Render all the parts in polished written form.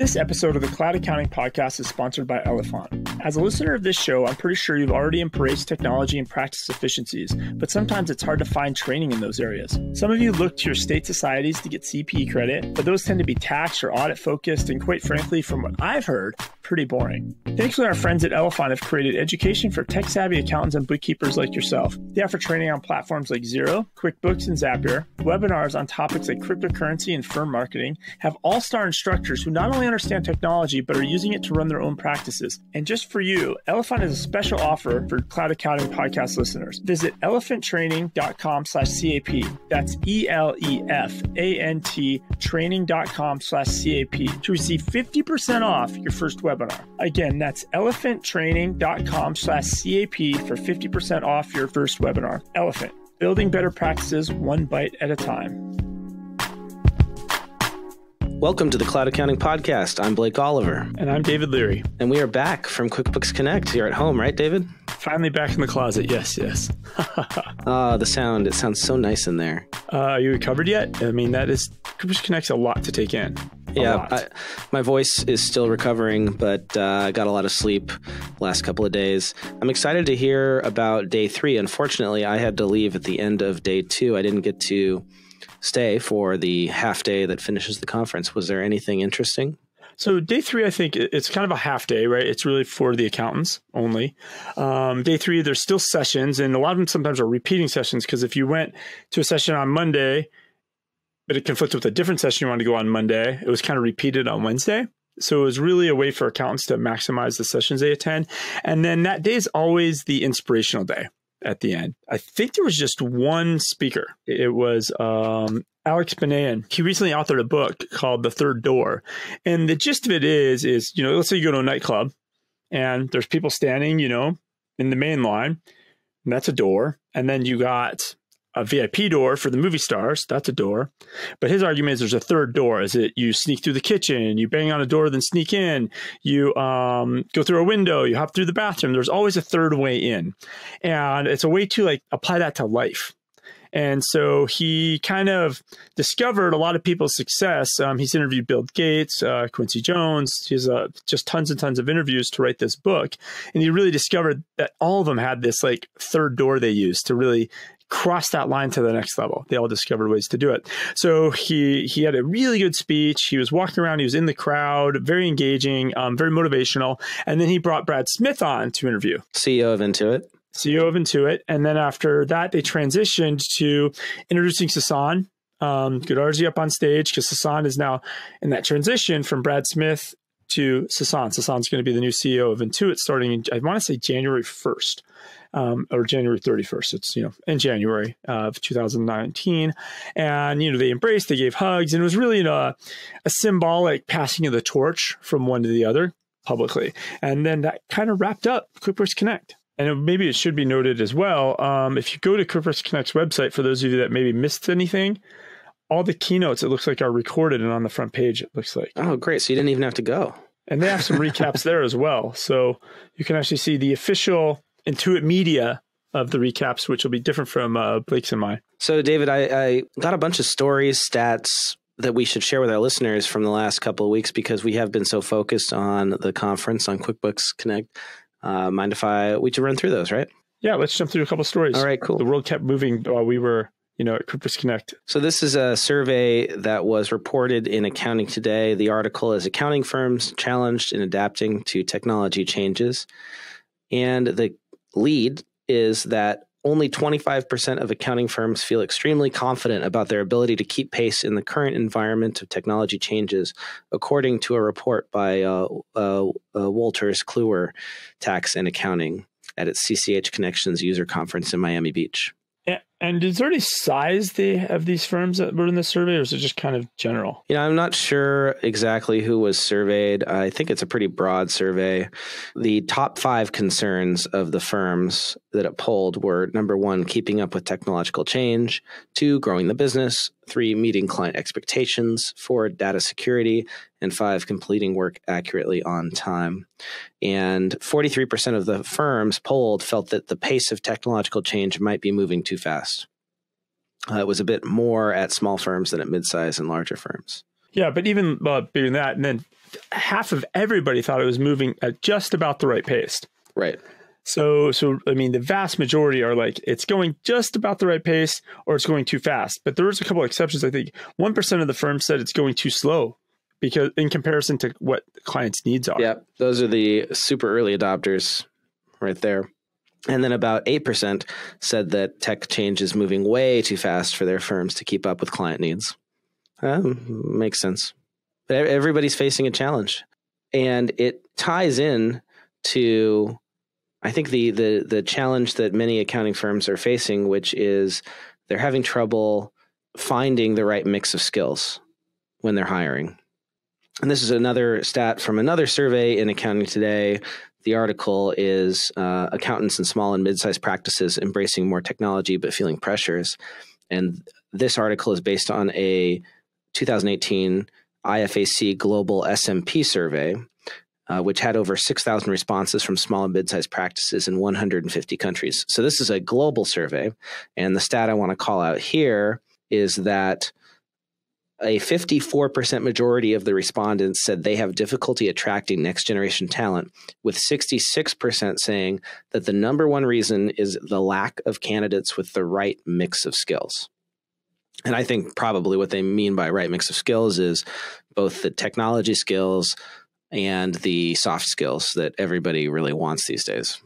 This episode of the Cloud Accounting Podcast is sponsored by Elephant. As a listener of this show, I'm pretty sure you've already embraced technology and practice efficiencies, but sometimes it's hard to find training in those areas. Some of you look to your state societies to get CPE credit, but those tend to be tax or audit focused and, quite frankly, from what I've heard, pretty boring. Thankfully, our friends at Elephant have created education for tech-savvy accountants and bookkeepers like yourself. They offer training on platforms like Xero, QuickBooks, and Zapier, webinars on topics like cryptocurrency and firm marketing, have all-star instructors who not only understand technology, but are using it to run their own practices. And just for you, Elephant has a special offer for Cloud Accounting Podcast listeners. Visit elephanttraining.com/CAP. That's ELEFANT training.com/CAP to receive 50% off your first webinar. Again, that's elephanttraining.com/CAP for 50% off your first webinar. Elephant, building better practices one bite at a time. Welcome to the Cloud Accounting Podcast. I'm Blake Oliver. And I'm David Leary. And we are back from QuickBooks Connect here at home, right, David? Finally back in the closet. Yes. The sound. It sounds so nice in there. Are you recovered yet? I mean, QuickBooks Connect's a lot to take in. My voice is still recovering, but I got a lot of sleep the last couple of days. I'm excited to hear about day 3. Unfortunately, I had to leave at the end of day 2. I didn't get to stay for the half day that finishes the conference. Was there anything interesting? So day 3, I think it's kind of a half day, right? It's really for the accountants only. Day 3, there's still sessions, and a lot of them sometimes are repeating sessions, because if you went to a session on Monday, but it conflicted with a different session you wanted to go on Monday, it was kind of repeated on Wednesday. So it was really a way for accountants to maximize the sessions they attend. And then that day is always the inspirational day at the end. I think there was just one speaker. It was Alex Benayan. He recently authored a book called The Third Door. And the gist of it is, let's say you go to a nightclub and there's people standing, in the main line, and that's a door. And then you got a VIP door for the movie stars. That's a door. But his argument is there's a third door. Is it you sneak through the kitchen, you bang on a door, then sneak in, you go through a window, you hop through the bathroom. There's always a third way in. And it's a way to apply that to life. And so he kind of discovered a lot of people's success. He's interviewed Bill Gates, Quincy Jones. He has just tons and tons of interviews to write this book. And he really discovered that all of them had this third door they used to really cross that line to the next level. They all discovered ways to do it. So he had a really good speech. He was walking around. He was in the crowd, very engaging, very motivational. And then he brought Brad Smith on to interview. CEO of Intuit. And then after that, they transitioned to introducing Sasan Goodarzi up on stage, because Sasan is now in that transition from Brad Smith to Sasan. Sasan's going to be the new CEO of Intuit starting, I want to say January 1st. Or January 31st. It's, in January of 2019. And, they embraced, they gave hugs, and it was really a symbolic passing of the torch from one to the other publicly. And then that kind of wrapped up QuickBooks Connect. And maybe it should be noted as well, if you go to QuickBooks Connect's website, for those of you that maybe missed anything, all the keynotes, it looks like, are recorded and on the front page, it looks like. Oh, great. So you didn't even have to go. And they have some recaps there as well. So you can actually see the official Intuit media of the recaps, which will be different from Blake's and mine. So, David, I got a bunch of stories, stats that we should share with our listeners from the last couple of weeks, because we have been so focused on the conference on QuickBooks Connect. Mind if we should run through those, right? Yeah, let's jump through a couple of stories. All right, cool. The world kept moving while we were at QuickBooks Connect. So this is a survey that was reported in Accounting Today. The article is Accounting Firms Challenged in Adapting to Technology Changes. And the lead is that only 25% of accounting firms feel extremely confident about their ability to keep pace in the current environment of technology changes, according to a report by Wolters Kluwer Tax and Accounting at its CCH Connections user conference in Miami Beach. And is there any size of these firms that were in the survey, or is it just kind of general? I'm not sure exactly who was surveyed. I think it's a pretty broad survey. The top 5 concerns of the firms that it polled were: number 1, keeping up with technological change; 2, growing the business; 3, meeting client expectations; 4, data security; and 5, completing work accurately on time. And 43% of the firms polled felt that the pace of technological change might be moving too fast. It was a bit more at small firms than at midsize and larger firms. Yeah, but even bigger than that, and then half of everybody thought it was moving at just about the right pace. Right. So I mean, the vast majority are like, it's going just about the right pace or it's going too fast. But there was a couple of exceptions. I think 1% of the firms said it's going too slow because in comparison to what the client's needs are. Yeah, those are the super early adopters right there. And then about 8% said that tech change is moving way too fast for their firms to keep up with client needs. Makes sense. But everybody's facing a challenge. And it ties in to, I think, the challenge that many accounting firms are facing, which is they're having trouble finding the right mix of skills when they're hiring. And this is another stat from another survey in Accounting Today. The article is Accountants in Small and Mid-Sized Practices Embracing More Technology but Feeling Pressures. And this article is based on a 2018 IFAC Global SMP survey, which had over 6,000 responses from small and mid-sized practices in 150 countries. So this is a global survey. And the stat I want to call out here is that a 54% majority of the respondents said they have difficulty attracting next generation talent, with 66% saying that the number one reason is the lack of candidates with the right mix of skills. And I think probably what they mean by right mix of skills is both the technology skills and the soft skills that everybody really wants these days.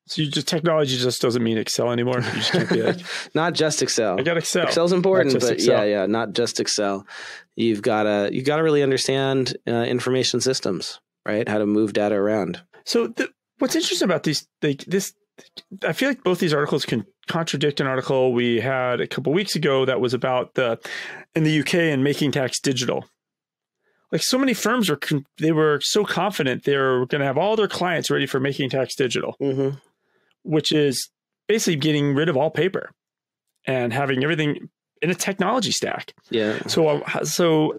So technology just doesn't mean Excel anymore. You just can't be like, not just Excel. I got Excel. Excel's important, but Excel. yeah, not just Excel. You've got to really understand information systems, right? How to move data around. So what's interesting about these, I feel like both these articles can contradict an article we had a couple of weeks ago that was about in the UK and making tax digital. Like so many firms they were so confident they were going to have all their clients ready for making tax digital, which is basically getting rid of all paper and having everything in a technology stack. Yeah. So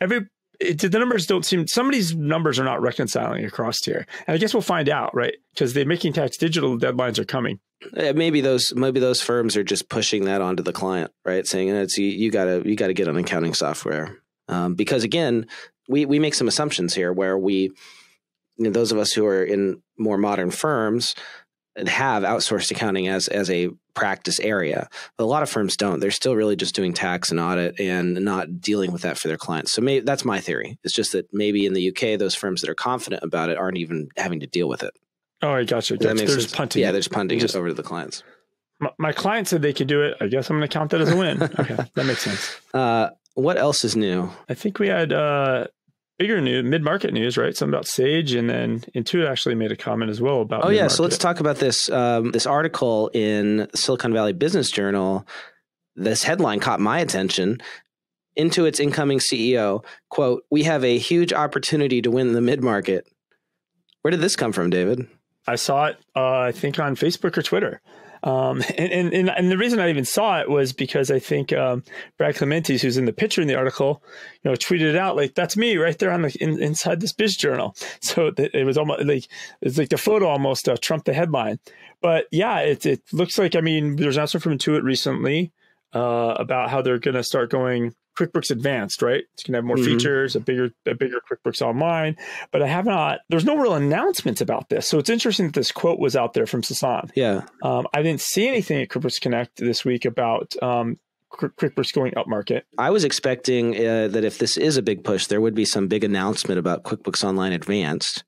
the numbers don't seem, some of these numbers are not reconciling across here. And I guess we'll find out, right? Because the making tax digital deadlines are coming. Maybe those firms are just pushing that onto the client, right? Saying you got to get on accounting software. Because again, we make some assumptions here where those of us who are in more modern firms have outsourced accounting as a practice area. But a lot of firms don't. They're still really just doing tax and audit and not dealing with that for their clients. So that's my theory. It's just that maybe in the UK, those firms that are confident about it aren't even having to deal with it. Oh, I gotcha. They're just punting. Yeah, they're just punting it over to the clients. My client said they could do it. I guess I'm going to count that as a win. Okay, that makes sense. What else is new? I think we had bigger news, mid-market news, right? Something about Sage, and then Intuit actually made a comment as well about. Oh yeah, so let's talk about this. This article in Silicon Valley Business Journal. This headline caught my attention. Intuit's incoming CEO, quote, "We have a huge opportunity to win the mid-market." Where did this come from, David? I saw it, I think, on Facebook or Twitter. And the reason I even saw it was because I think Brad Clementes, who's in the picture in the article, tweeted it out like, that's me right there on inside this biz journal. So it was almost like the photo almost trumped the headline. But yeah, it looks like, there's an announcement from Intuit recently about how they're going to start going QuickBooks Advanced, right? It's going to have more features, a bigger QuickBooks Online. But there's no real announcements about this. So it's interesting that this quote was out there from Sasan. Yeah. I didn't see anything at QuickBooks Connect this week about QuickBooks going upmarket. I was expecting that if this is a big push, there would be some big announcement about QuickBooks Online Advanced,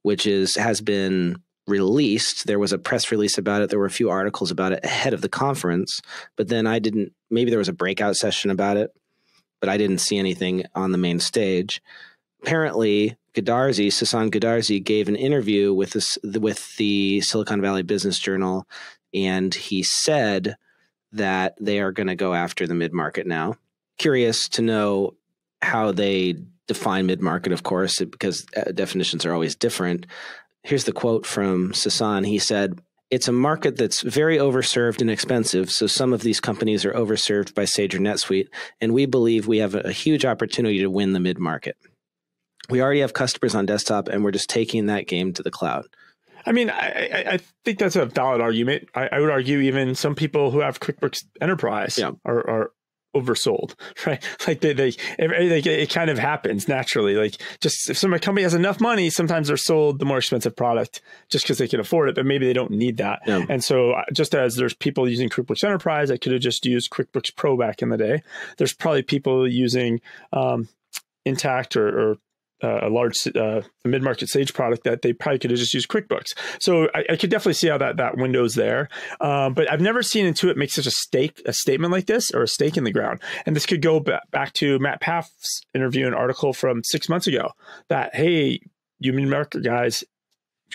which has been released. There was a press release about it. There were a few articles about it ahead of the conference, but then maybe there was a breakout session about it, but I didn't see anything on the main stage. Apparently, Sasan Goodarzi gave an interview with the Silicon Valley Business Journal, and he said that they are going to go after the mid-market now. Curious to know how they define mid-market, of course, because definitions are always different. Here's the quote from Sasan. He said, "It's a market that's very overserved and expensive, so some of these companies are overserved by Sage or NetSuite, and we believe we have a huge opportunity to win the mid-market. We already have customers on desktop, and we're just taking that game to the cloud." I think that's a valid argument. I would argue even some people who have QuickBooks Enterprise are oversold, right? Like it kind of happens naturally. Like just if some company has enough money, sometimes they're sold the more expensive product just because they can afford it, but maybe they don't need that. Yeah. And so just as there's people using QuickBooks Enterprise that could have just used QuickBooks Pro back in the day, there's probably people using Intacct or a large mid-market Sage product that they probably could have just used QuickBooks. So I could definitely see how that window's there. But I've never seen Intuit make such a statement like this, or a stake in the ground. And this could go back to Matt Paff's interview and article from 6 months ago that, hey, you mid-market guys,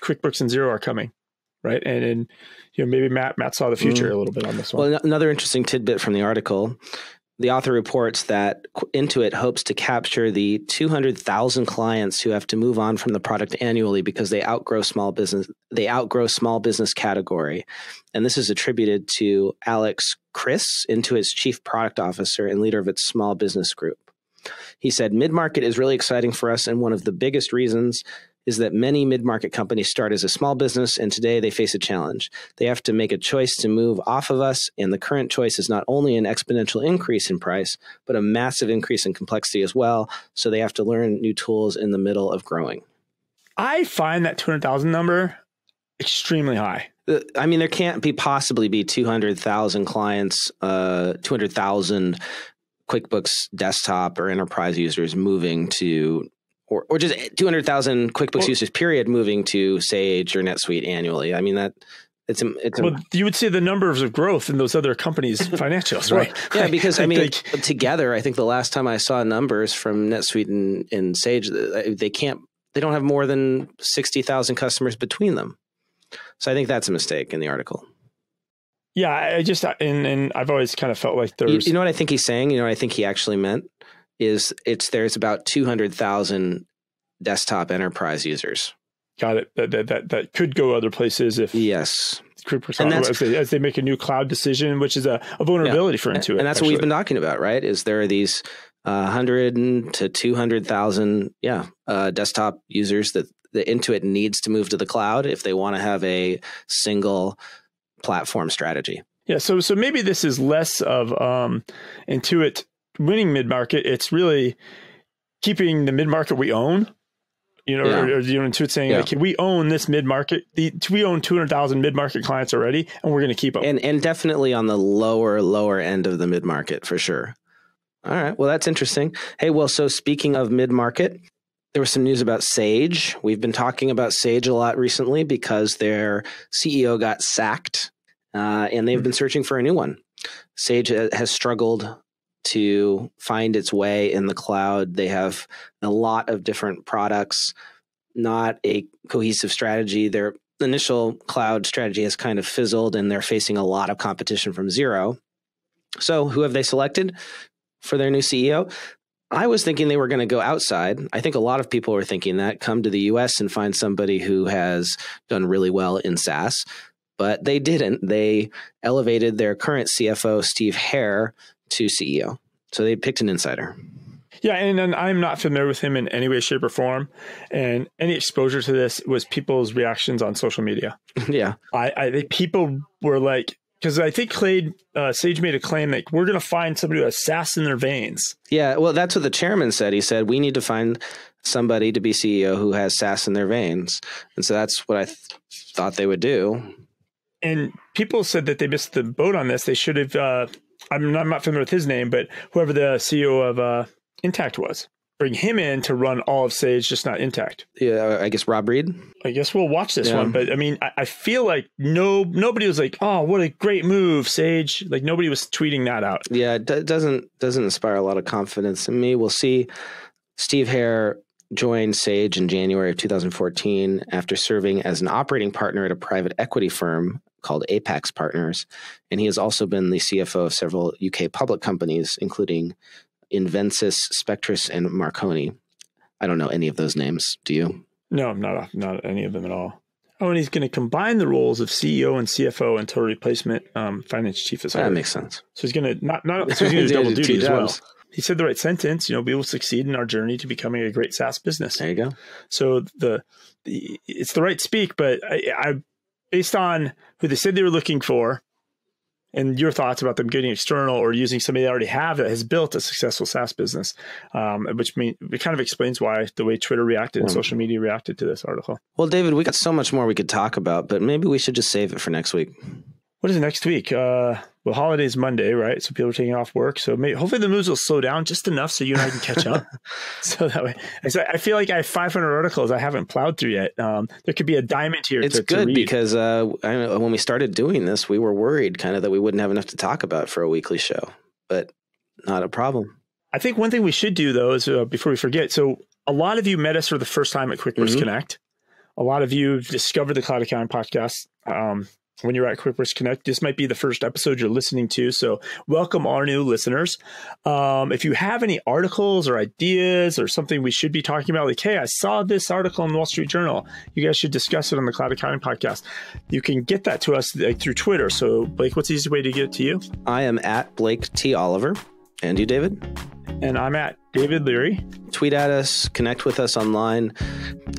QuickBooks and Xero are coming. Right. And maybe Matt saw the future a little bit on this one. Well, another interesting tidbit from the article. The author reports that Intuit hopes to capture the 200,000 clients who have to move on from the product annually because they outgrow small business. They outgrow small business category, and this is attributed to Alex Chris, Intuit's chief product officer and leader of its small business group. He said, "Mid-market is really exciting for us, and one of the biggest reasons is that many mid-market companies start as a small business, and today they face a challenge. They have to make a choice to move off of us, and the current choice is not only an exponential increase in price, but a massive increase in complexity as well, so they have to learn new tools in the middle of growing." I find that 200,000 number extremely high. I mean, there can't possibly be 200,000 clients, 200,000 QuickBooks desktop or enterprise users moving to... Or just 200,000 QuickBooks users, period, moving to Sage or NetSuite annually. I mean, you would see the numbers of growth in those other companies' financials, right? Yeah, because together, I think the last time I saw numbers from NetSuite and Sage, they don't have more than 60,000 customers between them. So I think that's a mistake in the article. Yeah, and I've always kind of felt like there's... You know what I think he's saying? You know what I think he actually meant? There's about 200,000 desktop enterprise users. Got it. That could go other places if as they make a new cloud decision, which is a vulnerability for Intuit. And that's what we've been talking about, right? Is there are these 100 to 200,000 desktop users that the Intuit needs to move to the cloud if they want to have a single platform strategy. Yeah. So maybe this is less of Intuit winning mid-market. It's really keeping the mid-market we own, or Intuit saying, like, we own this mid-market. We own 200,000 mid-market clients already, and we're going to keep them. And definitely on the lower end of the mid-market for sure. All right. Well, that's interesting. Hey, well, so speaking of mid-market, there was some news about Sage. We've been talking about Sage a lot recently because their CEO got sacked, and they've been searching for a new one. Sage has struggled to find its way in the cloud. They have a lot of different products, not a cohesive strategy. Their initial cloud strategy has kind of fizzled, and they're facing a lot of competition from Xero. So who have they selected for their new CEO? I was thinking they were going to go outside. I think a lot of people were thinking that, come to the US and find somebody who has done really well in SaaS, but they didn't. They elevated their current CFO, Steve Hare, to CEO. So they picked an insider. Yeah, and I'm not familiar with him in any way, shape, or form. And any exposure to this was people's reactions on social media. Yeah. I think people were like, because I think Sage made a claim like, we're going to find somebody who has SaaS in their veins. Yeah, well, that's what the chairman said. He said, we need to find somebody to be CEO who has SaaS in their veins. And so that's what I thought they would do. And people said that they missed the boat on this. They should have... I'm not familiar with his name, but whoever the CEO of Intacct was, bring him in to run all of Sage, just not Intacct. Yeah, I guess Rob Reed. I guess we'll watch this one. But I mean, I feel like nobody was like, oh, what a great move, Sage. Like nobody was tweeting that out. Yeah, it doesn't inspire a lot of confidence in me. We'll see. Steve Hare joined Sage in January of 2014 after serving as an operating partner at a private equity firm called Apex Partners. And he has also been the CFO of several UK public companies, including Invensys, Spectris, and Marconi. I don't know any of those names. Do you? No, not any of them at all. Oh, and he's going to combine the roles of CEO and CFO until replacement finance chief is hired. That makes sense. So he's going to so he's going to do double duty as well. He said the right sentence. We will succeed in our journey to becoming a great SaaS business. There you go. So it's the right speak, but I based on who they said they were looking for and your thoughts about them getting external or using somebody they already have that has built a successful SaaS business, it kind of explains why the way Twitter reacted and social media reacted to this article. Well, David, we got so much more we could talk about, but maybe we should just save it for next week. What is it next week? Well, holiday's Monday, right? So people are taking off work. So hopefully the news will slow down just enough so you and I can catch up. So that way, I feel like I have 500 articles I haven't plowed through yet. There could be a diamond here. It's good because when we started doing this, we were worried kind of that we wouldn't have enough to talk about for a weekly show, but not a problem. I think one thing we should do though is before we forget. So a lot of you met us for the first time at QuickBooks Connect. A lot of you discovered the Cloud Accounting Podcast. When you're at QuickBooks Connect, this might be the first episode you're listening to. So welcome our new listeners. If you have any articles or ideas or something we should be talking about, like, hey, I saw this article in the Wall Street Journal, you guys should discuss it on the Cloud Accounting Podcast. You can get that to us through Twitter. So Blake, what's the easiest way to get it to you? I am at Blake T. Oliver. And you, David? And I'm at David Leary. Tweet at us, connect with us online.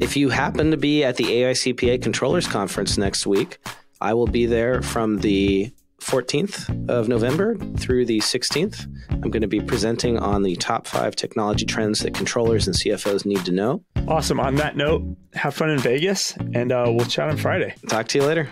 If you happen to be at the AICPA Controllers Conference next week, I will be there from the 14th of November through the 16th. I'm going to be presenting on the top 5 technology trends that controllers and CFOs need to know. Awesome. On that note, have fun in Vegas, and we'll chat on Friday. Talk to you later.